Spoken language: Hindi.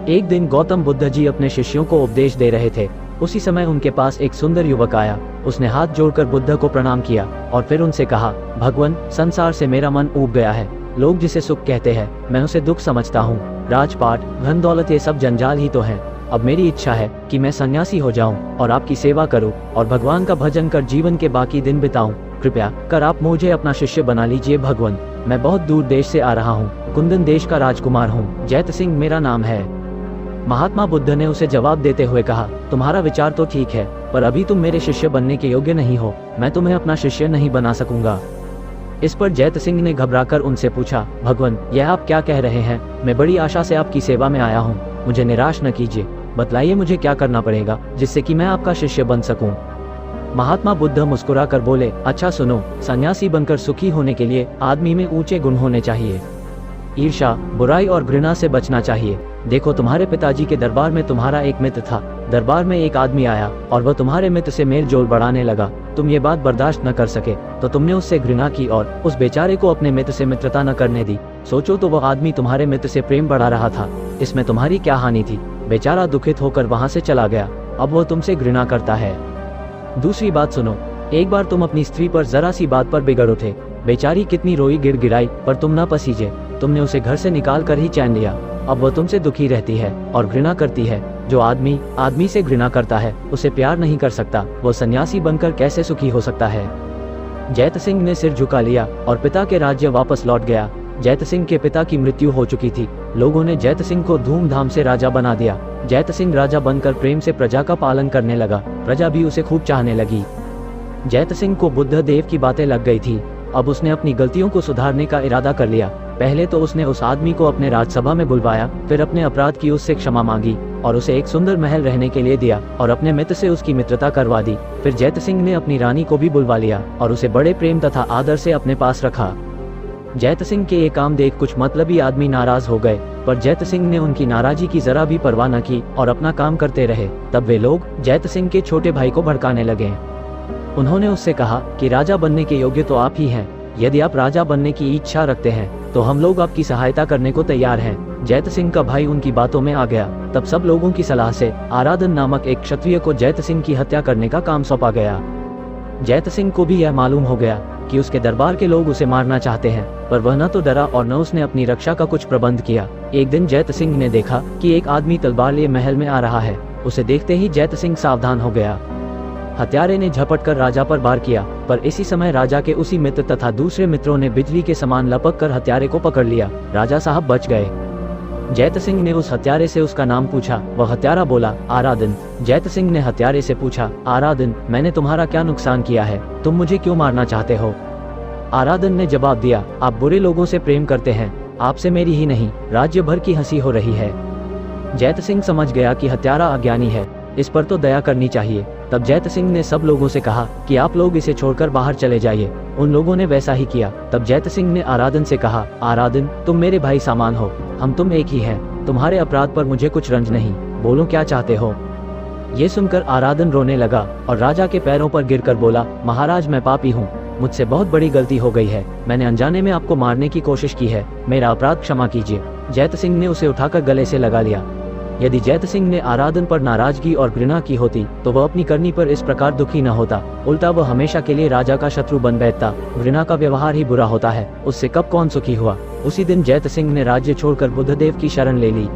एक दिन गौतम बुद्ध जी अपने शिष्यों को उपदेश दे रहे थे। उसी समय उनके पास एक सुंदर युवक आया। उसने हाथ जोड़कर बुद्ध को प्रणाम किया और फिर उनसे कहा, भगवान, संसार से मेरा मन ऊब गया है। लोग जिसे सुख कहते हैं, मैं उसे दुख समझता हूँ। राजपाट, धन दौलत, ये सब जंजाल ही तो है। अब मेरी इच्छा है कि मैं सन्यासी हो जाऊं और आपकी सेवा करूं और भगवान का भजन कर जीवन के बाकी दिन बिताऊं। कृपया कर आप मुझे अपना शिष्य बना लीजिए भगवान। मैं बहुत दूर देश से आ रहा हूँ, कुंदन देश का राजकुमार हूँ। जैत सिंह मेरा नाम है। महात्मा बुद्ध ने उसे जवाब देते हुए कहा, तुम्हारा विचार तो ठीक है, पर अभी तुम मेरे शिष्य बनने के योग्य नहीं हो। मैं तुम्हें अपना शिष्य नहीं बना सकूंगा। इस पर जैत सिंह ने घबराकर उनसे पूछा, भगवान, यह आप क्या कह रहे हैं? मैं बड़ी आशा से आपकी सेवा में आया हूँ, मुझे निराश न कीजिए। बतलाइए मुझे क्या करना पड़ेगा जिससे कि मैं आपका शिष्य बन सकूं। महात्मा बुद्ध मुस्कुराकर बोले, अच्छा सुनो, सन्यासी बनकर सुखी होने के लिए आदमी में ऊंचे गुण होने चाहिए। ईर्ष्या, बुराई और घृणा से बचना चाहिए। देखो, तुम्हारे पिताजी के दरबार में तुम्हारा एक मित्र था। दरबार में एक आदमी आया और वह तुम्हारे मित्र से मेल जोल बढ़ाने लगा। तुम ये बात बर्दाश्त न कर सके तो तुमने उससे घृणा की और उस बेचारे को अपने मित्र से मित्रता न करने दी। सोचो तो वह आदमी तुम्हारे मित्र से प्रेम बढ़ा रहा था, इसमें तुम्हारी क्या हानि थी? बेचारा दुखित होकर वहां से चला गया। अब वो तुमसे घृणा करता है। दूसरी बात सुनो, एक बार तुम अपनी स्त्री पर जरा सी बात पर बिगड़ उठे। बेचारी कितनी रोई गिड़गिड़ाई, पर तुम न पसीजे। तुमने उसे घर से निकाल कर ही चैन लिया। अब वह तुमसे दुखी रहती है और घृणा करती है। जो आदमी आदमी से घृणा करता है उसे प्यार नहीं कर सकता। वो सन्यासी बनकर कैसे सुखी हो सकता है? जैत सिंह ने सिर झुका लिया और पिता के राज्य वापस लौट गया। जैत सिंह के पिता की मृत्यु हो चुकी थी। लोगों ने जैत सिंह को धूमधाम से राजा बना दिया। जैत सिंह राजा बनकर प्रेम से प्रजा का पालन करने लगा। प्रजा भी उसे खूब चाहने लगी। जैत सिंह को बुद्ध देव की बातें लग गई थी। अब उसने अपनी गलतियों को सुधारने का इरादा कर लिया। पहले तो उसने उस आदमी को अपने राजसभा में बुलवाया, फिर अपने अपराध की उससे क्षमा मांगी और उसे एक सुंदर महल रहने के लिए दिया और अपने मित्र से उसकी मित्रता करवा दी। फिर जैत सिंह ने अपनी रानी को भी बुलवा लिया और उसे बड़े प्रेम तथा आदर से अपने पास रखा। जैत सिंह के ये काम देख कुछ मतलबी आदमी नाराज हो गए, पर जैत सिंह ने उनकी नाराजी की जरा भी परवाह न की और अपना काम करते रहे। तब वे लोग जैत सिंह के छोटे भाई को भड़काने लगे। उन्होंने उससे कहा कि राजा बनने के योग्य तो आप ही हैं। यदि आप राजा बनने की इच्छा रखते हैं तो हम लोग आपकी सहायता करने को तैयार हैं। जैत सिंह का भाई उनकी बातों में आ गया। तब सब लोगों की सलाह से आराधन नामक एक क्षत्रिय को जैत सिंह की हत्या करने का काम सौंपा गया। जैत सिंह को भी यह मालूम हो गया कि उसके दरबार के लोग उसे मारना चाहते हैं, पर वह न तो डरा और न उसने अपनी रक्षा का कुछ प्रबंध किया। एक दिन जैत सिंह ने देखा कि एक आदमी तलवार लिए महल में आ रहा है। उसे देखते ही जैत सिंह सावधान हो गया। हत्यारे ने झपट कर राजा पर वार किया, पर इसी समय राजा के उसी मित्र तथा दूसरे मित्रों ने बिजली के समान लपक कर हत्यारे को पकड़ लिया। राजा साहब बच गए। जैत सिंह ने उस हत्यारे से उसका नाम पूछा। वह हत्यारा बोला, आराधन। जैत सिंह ने हत्यारे से पूछा, आराधन, मैंने तुम्हारा क्या नुकसान किया है? तुम मुझे क्यों मारना चाहते हो? आराधन ने जवाब दिया, आप बुरे लोगों से प्रेम करते हैं। आपसे मेरी ही नहीं, राज्य भर की हंसी हो रही है। जैत सिंह समझ गया कि हत्यारा अज्ञानी है, इस पर तो दया करनी चाहिए। तब जैत सिंह ने सब लोगों से कहा कि आप लोग इसे छोड़कर बाहर चले जाइए। उन लोगों ने वैसा ही किया। तब जैत सिंह ने आराधन से कहा, आराधन, तुम मेरे भाई समान हो, हम तुम एक ही हैं। तुम्हारे अपराध पर मुझे कुछ रंज नहीं, बोलो क्या चाहते हो? ये सुनकर आराधन रोने लगा और राजा के पैरों पर गिरकर बोला, महाराज, मैं पापी हूँ, मुझसे बहुत बड़ी गलती हो गई है। मैंने अनजाने में आपको मारने की कोशिश की है, मेरा अपराध क्षमा कीजिए। जैत सिंह ने उसे उठाकर गले से लगा लिया। यदि जैत सिंह ने आराधन पर नाराजगी और घृणा की होती तो वह अपनी करनी पर इस प्रकार दुखी न होता। उल्टा वह हमेशा के लिए राजा का शत्रु बन बैठता। घृणा का व्यवहार ही बुरा होता है, उससे कब कौन सुखी हुआ। उसी दिन जैत सिंह ने राज्य छोड़कर बुद्धदेव की शरण ले ली।